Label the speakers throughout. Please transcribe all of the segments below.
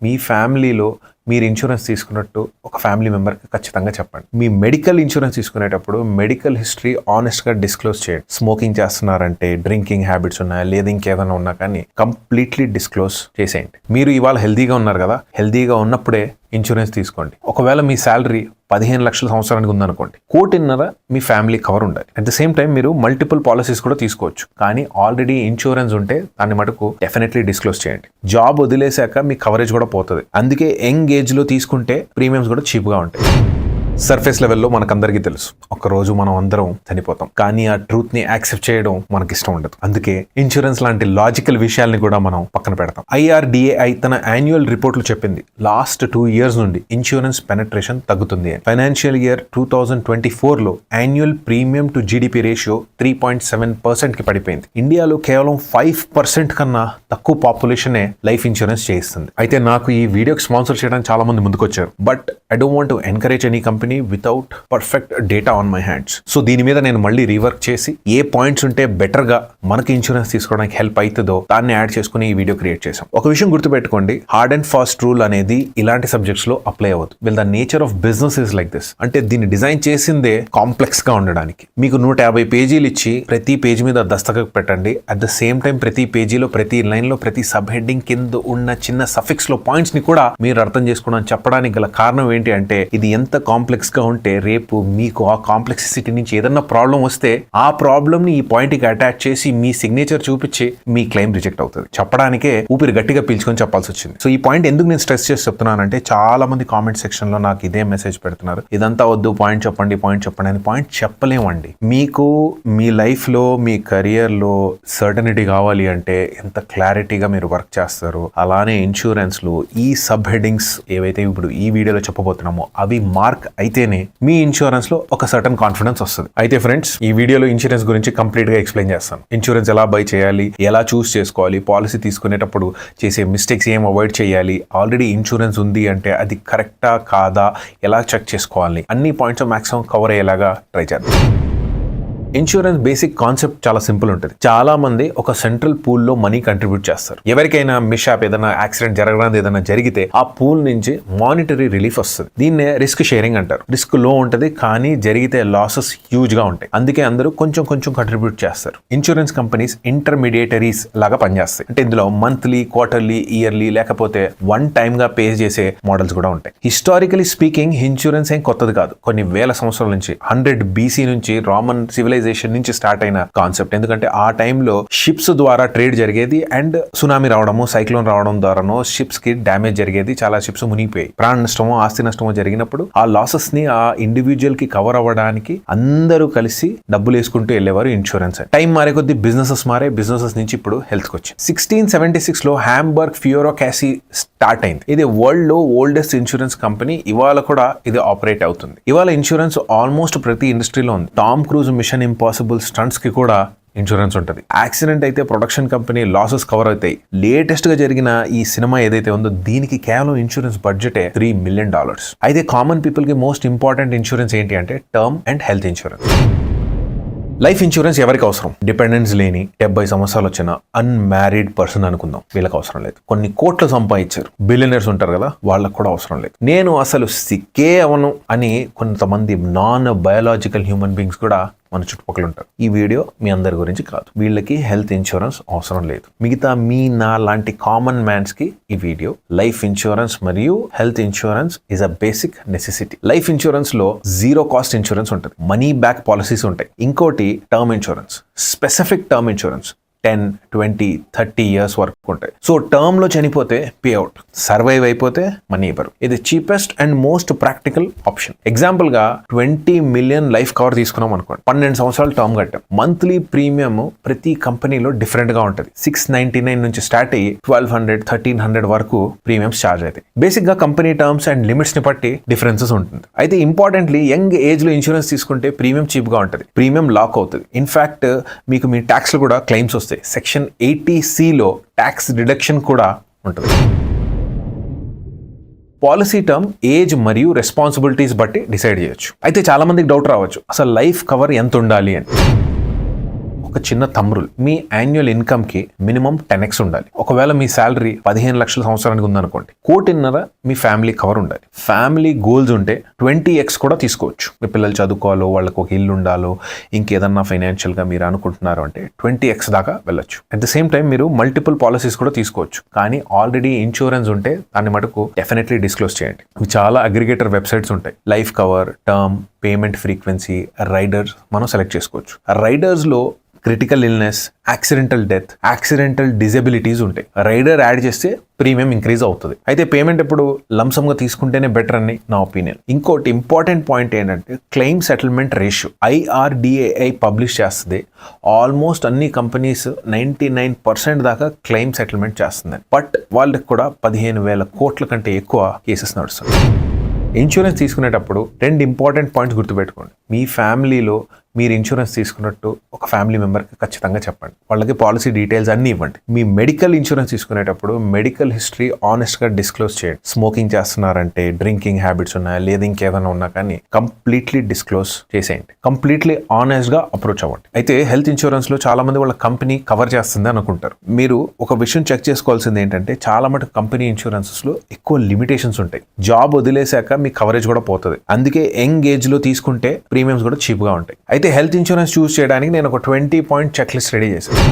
Speaker 1: మీ ఫ్యామిలీలో మీరు ఇన్సూరెన్స్ తీసుకున్నట్టు ఒక ఫ్యామిలీ మెంబర్కి ఖచ్చితంగా చెప్పండి. మీ మెడికల్ ఇన్సూరెన్స్ తీసుకునేటప్పుడు మెడికల్ హిస్టరీ ఆనెస్ట్గా డిస్క్లోజ్ చేయండి. స్మోకింగ్ చేస్తున్నారంటే, డ్రింకింగ్ హ్యాబిట్స్ ఉన్నాయా, లేదా ఇంకేదైనా ఉన్నా కానీ కంప్లీట్లీ డిస్క్లోజ్ చేసేయండి. మీరు ఇవాళ హెల్తీగా ఉన్నారు కదా, హెల్తీగా ఉన్నప్పుడే ఇన్సూరెన్స్ తీసుకోండి. ఒకవేళ మీ శాలరీ 15 లక్షల సంవత్సరానికి ఉందనుకోండి, 1,50,00,000 మీ ఫ్యామిలీ కవర్ ఉండాలి. అట్ ద సేమ్ టైం మీరు మల్టిపుల్ పాలసీస్ కూడా తీసుకోవచ్చు. కానీ ఆల్రెడీ ఇన్సూరెన్స్ ఉంటే దాన్ని మటుకు డెఫినెట్లీ డిస్క్లోజ్ చేయండి. జాబ్ వదిలేశాక మీ కవరేజ్ కూడా పోతుంది. అందుకే యంగ్ ఏజ్ లో తీసుకుంటే ప్రీమియమ్స్ కూడా చీప్గా ఉంటాయి. సర్ఫేస్ లెవెల్లో మనకందరికీ తెలుసు, ఒకరోజు మనం అందరం చనిపోతాం. కానీ ఆ ట్రూత్ ని యాక్సెప్ట్ చేయడం మనకి ఇష్టం ఉండదు. అందుకే ఇన్సూరెన్స్ లాంటి లాజికల్ విషయాల్ని కూడా మనం పక్కన పెడతాం. IRDAI తన యాన్యువల్ రిపోర్ట్లు చెప్పింది, లాస్ట్ 2 years నుండి ఇన్సూరెన్స్ పెనట్రేషన్ తగ్గుతుంది అని. ఫైనాన్షియల్ ఇయర్ 2024లో annual premium to GDP ratio 3.7% కి పడిపోయింది. ఇండియాలో కేవలం 5% కన్నా తక్కువ పాపులేషనే లైఫ్ ఇన్సూరెన్స్ చేయిస్తుంది. అయితే నాకు ఈ వీడియోకి స్పాన్సర్ చేయడానికి చాలా మంది ముందుకొచ్చారు. But I don't want to encourage any company without perfect data on my hands. So దీని మీద నేను మళ్ళీ రీవర్క్ చేసి ఏ పాయింట్స్ ఉంటే బెటర్ గా మనకి ఇన్సూరెన్స్ తీసుకోవడానికి హెల్ప్ అవుతుందో దాన్ని యాడ్ చేసుకుని ఈ వీడియో క్రియేట్ చేశాం. ఒక విషయం గుర్తుపెట్టుకోండి, హార్డ్ అండ్ ఫాస్ట్ రూల్ అనేది ఇలాంటి సబ్జెక్ట్స్ లో అప్లై అవ్వదు. Will the nature of business is like this. అంటే దీన్ని డిజైన్ చేసిందే కాంప్లెక్స్ గా ఉండడానికి. మీకు 150 పేజీలు ఇచ్చి ప్రతి పేజీ మీద దస్తఖత్ పెట్టండి. అట్ ద సేమ్ టైం ప్రతి పేజీలో, ప్రతి లైన్ లో, ప్రతి సబ్ హెడ్డింగ్ కింద ఉన్న చిన్న సఫిక్స్ లో పాయింట్స్ ని కూడా మీరు అర్థం చేసుకోవడానికి చెప్పడానికి గల కారణం ఏంటి అంటే, ఇది ఎంత కాంప్లెక్స్ గా ఉంటే రేపు మీకు ఆ కాంప్లెక్సిటీ నుంచి ఏదన్నా ప్రాబ్లం వస్తే ఆ ప్రాబ్లమ్ ని ఈ పాయింట్ కి అటాచ్ చేసి మీ సిగ్నేచర్ చూపించి మీ క్లెయిమ్ రిజెక్ట్ అవుతుంది. చెప్పడానికే ఊపిరి గట్టిగా పీల్చుకొని చెప్పాల్సి వచ్చింది. సో ఈ పాయింట్ ఎందుకు నేను స్ట్రెస్ చేసి చెప్తున్నానంటే, చాలా మంది కామెంట్ సెక్షన్ లో నాకు ఇదే మెసేజ్ పెడుతున్నారు, ఇదంతా వద్దు, పాయింట్ చెప్పండి అని. పాయింట్ చెప్పలేమండి. మీకు మీ లైఫ్ లో, మీ కెరియర్ లో సర్టనిటీ కావాలి అంటే ఎంత క్లారిటీగా మీరు వర్క్ చేస్తారు. అలానే ఇన్సూరెన్స్ లో ఈ సబ్ హెడ్డింగ్స్ ఏవైతే ఇప్పుడు ఈ వీడియోలో చెప్పబోతున్నామో అవి మార్క్ అయితేనే మీ ఇన్సూరెన్స్ లో ఒక సర్టన్ కాన్ఫిడెన్స్ వస్తుంది. అయితే ఫ్రెండ్స్, ఈ వీడియోలో ఇన్సూరెన్స్ గురించి కంప్లీట్ గా ఎక్స్ప్లెయిన్ చేస్తాను. ఇన్సూరెన్స్ ఎలా బై చేయాలి, ఎలా చూస్ చేసుకోవాలి, పాలసీ తీసుకునేటప్పుడు చేసే మిస్టేక్స్ ఏం అవాయిడ్ చేయాలి, ఆల్రెడీ ఇన్సూరెన్స్ ఉంది అంటే అది కరెక్టా కాదా ఎలా చెక్ చేసుకోవాలి, అన్ని పాయింట్స్ మాక్సిమం కవర్ అయ్యేలాగా ట్రై చేద్దాం. ఇన్సూరెన్స్ బేసిక్ కాన్సెప్ట్ చాలా సింపుల్ ఉంటుంది. చాలా మంది ఒక సెంట్రల్ పూల్ లో మనీ కంట్రిబ్యూట్ చేస్తారు. ఎవరికైనా మిస్హాప్, ఏదైనా యాక్సిడెంట్ జరగడానికి ఏదైనా జరిగితే ఆ పూల్ నుంచి మానిటరీ రిలీఫ్ వస్తుంది. దీన్నే రిస్క్ షేరింగ్ అంటారు. రిస్క్ లో ఉంటుంది కానీ జరిగితే లాసెస్ హ్యూజ్ గా ఉంటాయి. అందుకే అందరూ కొంచెం కంట్రిబ్యూట్ చేస్తారు. ఇన్సూరెన్స్ కంపెనీస్ ఇంటర్మీడియేటరీస్ లాగా పనిచేస్తాయి. అంటే ఇందులో మంత్లీ, క్వార్టర్లీ, ఇయర్లీ లేకపోతే వన్ టైమ్ గా పే చేసే మోడల్స్ కూడా ఉంటాయి. హిస్టారికలీ స్పీకింగ్ ఇన్సూరెన్స్ ఏం కొత్తది కాదు. కొన్ని వేల సంవత్సరాల నుంచి 100 BC నుంచి రామన్ సివిలైజేషన్ నుంచి స్టార్ట్ అయిన కాన్సెప్ట్. ఎందుకంటే ఆ టైంలో షిప్స్ ద్వారా ట్రేడ్ జరిగేది అండ్ సునామీ రావడము, సైక్లోన్ రావడం ద్వారానో షిప్స్ కి డ్యామేజ్ జరిగేది. చాలా షిప్స్ మునిగిపోయాయి. ప్రాణ నష్టమో, ఆస్తి నష్టమో జరిగినప్పుడు ఆ లాసెస్ ని ఆ ఇండివిజువల్ కి కవర్ అవ్వడానికి అందరూ కలిసి డబ్బులు వేసుకుంటూ వెళ్ళేవారు ఇన్సూరెన్స్. టైం మారే కొద్ది బిజినెసెస్ మారే. బిజినెసెస్ నుంచి ఇప్పుడు హెల్త్ కి వచ్చింది. 1676 లో హ్యాంబర్గ్ ఫ్యూరోకాసీ స్టార్ట్ అయింది. ఇది వరల్డ్ లో ఓల్డెస్ట్ ఇన్సూరెన్స్ కంపెనీ. ఇవాళ కూడా ఇది ఆపరేట్ అవుతుంది. ఇవాళ ఇన్సూరెన్స్ ఆల్మోస్ట్ ప్రతి ఇండస్ట్రీలో ఉంది. Tom Cruise Mission Impossible stunts కి కూడా ఇన్సూరెన్స్ ఉంటుంది. యాక్సిడెంట్ అయితే ప్రొడక్షన్ కంపెనీ లాసెస్ కవర్ అవుతాయి. లేటెస్ట్ గా జరిగిన ఈ సినిమా ఏదైతే ఉందో దీనికి కేవలం ఇన్సూరెన్స్ బడ్జెటే $3 million. అయితే కామన్ పీపుల్ కి మోస్ట్ ఇంపార్టెంట్ ఇన్సూరెన్స్ ఏంటి అంటే term and health insurance. Life insurance ఎవరికి అవసరం? డిపెండెన్స్ లేని 70 సంవత్సరాలు వచ్చిన అన్మ్యారీడ్ పర్సన్ అనుకుందాం, వీళ్ళకి అవసరం లేదు. కొన్ని కోట్లు సంపాదించారు బిలియనర్స్ ఉంటారు కదా, వాళ్ళకు కూడా అవసరం లేదు. నేను అసలు సిక్కే అవను అని కొంతమంది నాన్ బయాలజికల్ హ్యూమన్ బీయింగ్స్ కూడా మన చుట్టుపక్కల ఉంటారు. ఈ వీడియో మీ అందరి గురించి కాదు. వీళ్ళకి హెల్త్ ఇన్సూరెన్స్ అవసరం లేదు. మిగతా నా లాంటి కామన్ మ్యాన్స్ కి ఈ వీడియో. లైఫ్ ఇన్సూరెన్స్ మరియు health insurance is a basic necessity. Life insurance లో 0 cost ఇన్సూరెన్స్ ఉంటుంది. మనీ బ్యాక్ పాలసీస్ ఉంటాయి. ఇంకోటి term insurance, specific term insurance 10, 20, 30 years వరకు ఉంటాయి. సో టర్మ్ లో చనిపోతే పే అవుట్, సర్వైవ్ అయిపోతే మనీ ఇవ్వరు. ఇది cheapest and most practical option. Example గా 20 million లైఫ్ కవర్ తీసుకున్నాం అనుకోండి. 12 సంవత్సరాలు టర్మ్ కట్టాం. మంత్లీ ప్రీమియం ప్రతి కంపెనీలో డిఫరెంట్ గా ఉంటుంది. 699 నుంచి స్టార్ట్ అయ్యి 1200, 1300 వరకు ప్రీమియమ్స్ ఛార్జ్ అవుతాయి. బేసిక్ గా కంపెనీ టర్మ్స్ అండ్ లిమిట్స్ ని బట్టి డిఫరెన్సెస్ ఉంటుంది. అయితే ఇంపార్టెంట్లీ యంగ్ ఏజ్ లో ఇన్సూరెన్స్ తీసుకుంటే ప్రీమియం చీప్ గా ఉంటుంది. ప్రీమియం లాక్ అవుతుంది. ఇన్ఫాక్ట్ మీకు మీ ట్యాక్స్ లో కూడా క్లెయిమ్స్ వస్తాయి. సెక్షన్ 80C లో ట్యాక్స్ డిడక్షన్ కూడా ఉంటుంది. పాలసీ టర్మ్ ఏజ్ మరియు రెస్పాన్సిబిలిటీస్ బట్టి డిసైడ్ చేయొచ్చు. అయితే చాలా మందికి డౌట్ రావచ్చు, అసలు లైఫ్ కవర్ ఎంత ఉండాలి అని. ఒక చిన్న తమ్ముల్, మీ యాన్యువల్ ఇన్కమ్ కి మినిమం 10x ఉండాలి. ఒకవేళ మీ శాలరీ 15 లక్షల సంవత్సరానికి ఉందనుకోండి, 1.5 మీ ఫ్యామిలీ కవర్ ఉండాలి. ఫ్యామిలీ గోల్స్ ఉంటే 20x కూడా తీసుకోవచ్చు. మీ పిల్లలు చదువుకోవాలో, వాళ్ళకి ఒక ఇల్లు ఉండాలో, ఇంకేదన్నా ఫైనాన్షియల్ గా మీరు అనుకుంటున్నారు అంటే 20x దాకా వెళ్ళొచ్చు. అట్ ద సేమ్ టైం మీరు మల్టిపుల్ పాలసీస్ కూడా తీసుకోవచ్చు. కానీ ఆల్రెడీ ఇన్సూరెన్స్ ఉంటే దాన్ని మటుకు డెఫినెట్లీ డిస్క్లోజ్ చేయండి. ఇవి చాలా అగ్రిగేటర్ వెబ్సైట్స్ ఉంటాయి. Life cover, term, payment frequency, riders మనం సెలెక్ట్ చేసుకోవచ్చు. రైడర్స్ లో critical illness, accidental death, accidental disabilities ఉంటాయి. రైడర్ యాడ్ చేస్తే ప్రీమియం ఇంక్రీజ్ అవుతుంది. అయితే పేమెంట్ ఎప్పుడు లంసమ్ గా తీసుకుంటేనే బెటర్ అని నా ఒపీనియన్. ఇంకోటి ఇంపార్టెంట్ పాయింట్ ఏంటంటే claim settlement ratio. IRDAI publish చేస్తుంది. ఆల్మోస్ట్ అన్ని కంపెనీస్ 99% దాకా క్లెయిమ్ సెటిల్మెంట్ చేస్తుంది. బట్ వాళ్ళకి కూడా 15,000 కోట్ల కంటే ఎక్కువ కేసెస్ నడుస్తుంది. ఇన్సూరెన్స్ తీసుకునేటప్పుడు 2 ఇంపార్టెంట్ పాయింట్స్ గుర్తుపెట్టుకోండి. మీ ఫ్యామిలీలో మీరు ఇన్సూరెన్స్ తీసుకున్నట్టు ఒక ఫ్యామిలీ మెంబర్కి ఖచ్చితంగా చెప్పండి. వాళ్ళకి పాలసీ డీటెయిల్స్ అన్నీ ఇవ్వండి. మీ మెడికల్ ఇన్సూరెన్స్ తీసుకునేటప్పుడు మెడికల్ హిస్టరీ ఆనెస్ట్గా డిస్క్లోజ్ చేయండి. స్మోకింగ్ చేస్తున్నారంటే, డ్రింకింగ్ హ్యాబిట్స్ ఉన్నాయా, లేదా ఇంకేదైనా ఉన్నా కానీ కంప్లీట్లీ డిస్క్లోజ్ చేసేయండి. కంప్లీట్లీ ఆనెస్ట్గా అప్రోచ్ అవ్వండి. అయితే హెల్త్ ఇన్సూరెన్స్లో చాలా మంది వాళ్ళ కంపెనీ కవర్ చేస్తుంది అనుకుంటారు. మీరు ఒక విషయం చెక్ చేసుకోవాల్సింది ఏంటంటే, చాలా మటుకు కంపెనీ ఇన్సూరెన్సెస్లో ఎక్కువ లిమిటేషన్స్ ఉంటాయి. జాబ్ వదిలేశాక మీ కవరేజ్ కూడా పోతుంది. అందుకే యంగ్ ఏజ్లో తీసుకుంటే ప్రీమియమ్స్ కూడా చీప్గా ఉంటాయి. అయితే హెల్త్ ఇన్సూరెన్స్ చూస్ చేయడానికి నేను ఒక 20 పాయింట్ చెక్ లిస్ట్ రెడీ చేశాను.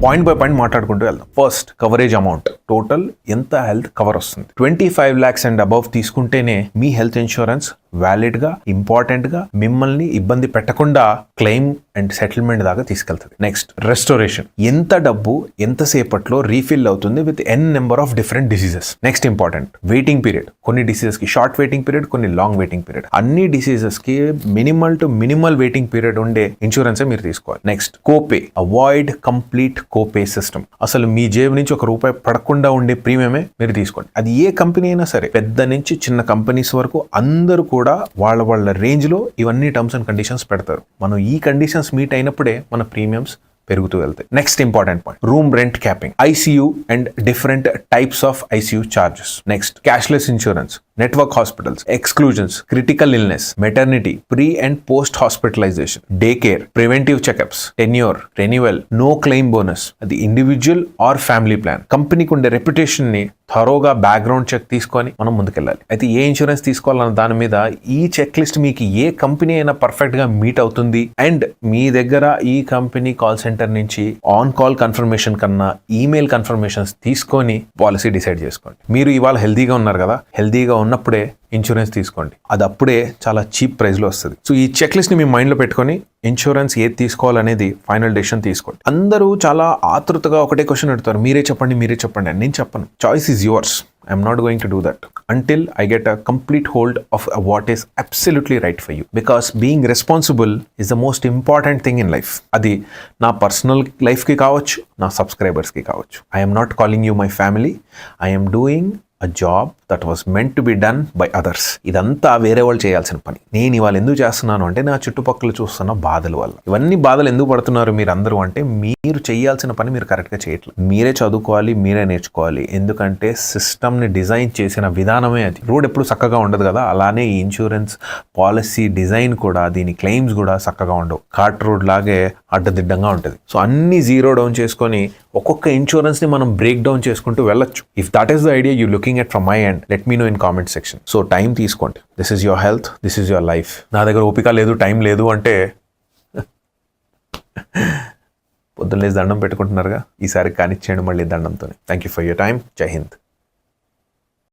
Speaker 1: పాయింట్ బై పాయింట్ మాట్లాడుకుంటూ వెళ్దాం. First, coverage amount. టోటల్ ఎంత హెల్త్ కవర్ వస్తుంది. 25 lakhs అండ్ అబవ్ తీసుకుంటేనే మీ హెల్త్ ఇన్సూరెన్స్ వ్యాలిడ్ గా, ఇంపార్టెంట్ గా, మిమ్మల్ని ఇబ్బంది పెట్టకుండా క్లెయిమ్ అండ్ సెటిల్మెంట్ దాకా తీసుకెళ్తుంది. Next, restoration. ఎంత డబ్బు ఎంతసేపట్లో రీఫిల్ అవుతుంది with n number of different diseases. Next important, waiting period. కొన్ని డిసీజెస్ కి షార్ట్ వెయిటింగ్ పీరియడ్, కొన్ని లాంగ్ వెయిటింగ్ పీరియడ్. అన్ని డిసీజెస్ కి minimal to minimal waiting period ఉండే ఇన్సూరెన్స్ మీరు తీసుకోవాలి. నెక్స్ట్, కోపే. Avoid complete కోపే system. అసలు మీ జేబు నుంచి ₹1 పడకుండా ఉండే ప్రీమియమే మీరు తీసుకోండి. అది ఏ కంపెనీ అయినా సరే, పెద్ద నుంచి చిన్న కంపెనీస్ వరకు అందరూ కూడా వాళ్ళ రేంజ్ లో ఇవన్నీ టర్మ్స్ అండ్ కండిషన్స్ పెడతారు. మనం ఈ కండిషన్స్ మీట్ అయినప్పుడే మన ప్రీమియమ్స్ పెరుగుతూ వెళ్తాయి. Next important point, room rent capping, ICU and different types of ICU charges. Next, cashless insurance, network hospitals, exclusions, critical illness, maternity, pre and post hospitalisation, day care, preventive checkups, tenure, renewal, no claim bonus. అది individual or family plan. కంపెనీకి ఉండే reputation ని థరోగా background check తీసుకొని మనం ముందుకెళ్ళాలి. అయితే ఏ insurance తీసుకోవాలన్న దాని మీద ఈ చెక్ లిస్ట్ మీకు ఏ కంపెనీ అయినా పర్ఫెక్ట్ గా మీట్ అవుతుంది. అండ్ మీ దగ్గర ఈ కంపెనీ కాల్ సెంటర్ నుంచి ఆన్ కాల్ కన్ఫర్మేషన్ కన్నా ఈమెయిల్ కన్ఫర్మేషన్స్ తీసుకొని పాలసీ డిసైడ్ చేసుకోండి. మీరు ఇవాళ హెల్దీగా ఉన్నారు కదా, హెల్దీగా ఉన్నప్పుడే ఇన్సూరెన్స్ తీసుకోండి. అది అప్పుడే చాలా చీప్ ప్రైస్ లో వస్తుంది. సో ఈ చెక్ లిస్ట్ ని మీ మైండ్ లో పెట్టుకొని ఇన్సూరెన్స్ ఏది తీసుకోవాలనేది ఫైనల్ డెసిషన్ తీసుకోండి. అందరూ చాలా ఆతృతగా ఒకటే క్వశ్చన్ అడుగుతారు, మీరే చెప్పండి అని. నేను చెప్పను. Choice is yours. I'm not going to do that until I get a complete hold of what is absolutely right for you. Because being responsible is the most important thing in life. Adi na personal life ki kavachu, na subscribers ki kavachu. I am not calling you my family. I am doing a job that was meant to be done by others. ఇదంతా వేరే వాళ్ళు చేయాల్సిన పని. నేను ఇవాళ ఎందుకు చేస్తున్నాను అంటే నా చుట్టుపక్కల చూస్తున్న బాధల వల్ల. ఇవన్నీ బాధలు ఎందుకు పడుతున్నారు మీరు అందరూ అంటే, మీరు చేయాల్సిన పని మీరు కరెక్ట్గా చేయట్లేదు. మీరే చదువుకోవాలి, మీరే నేర్చుకోవాలి. ఎందుకంటే సిస్టమ్ని డిజైన్ చేసిన విధానమే అది. రోడ్ ఎప్పుడు చక్కగా ఉండదు కదా, అలానే ఈ ఇన్సూరెన్స్ పాలసీ డిజైన్ కూడా, దీని క్లెయిమ్స్ కూడా చక్కగా ఉండవు. కార్ట్ రోడ్ లాగే అడ్డదిడ్డంగా ఉంటుంది. సో అన్ని జీరో డౌన్ చేసుకొని ఒక్కొక్క ఇన్సూరెన్స్ని మనం బ్రేక్ డౌన్ చేసుకుంటూ వెళ్ళొచ్చు. If that is the idea you looking at from my end, let me know in comment section. So time తీసుకోండి. This is your health, this is your life. నా దగ్గర ఓపిక లేదు, టైం లేదు అంటే పొద్దున్న లేసి దండం పెట్టుకుంటున్నారుగా, ఈసారి కానిచ్చేయండి మళ్ళీ దండంతో. Thank you for your time. Jai Hind.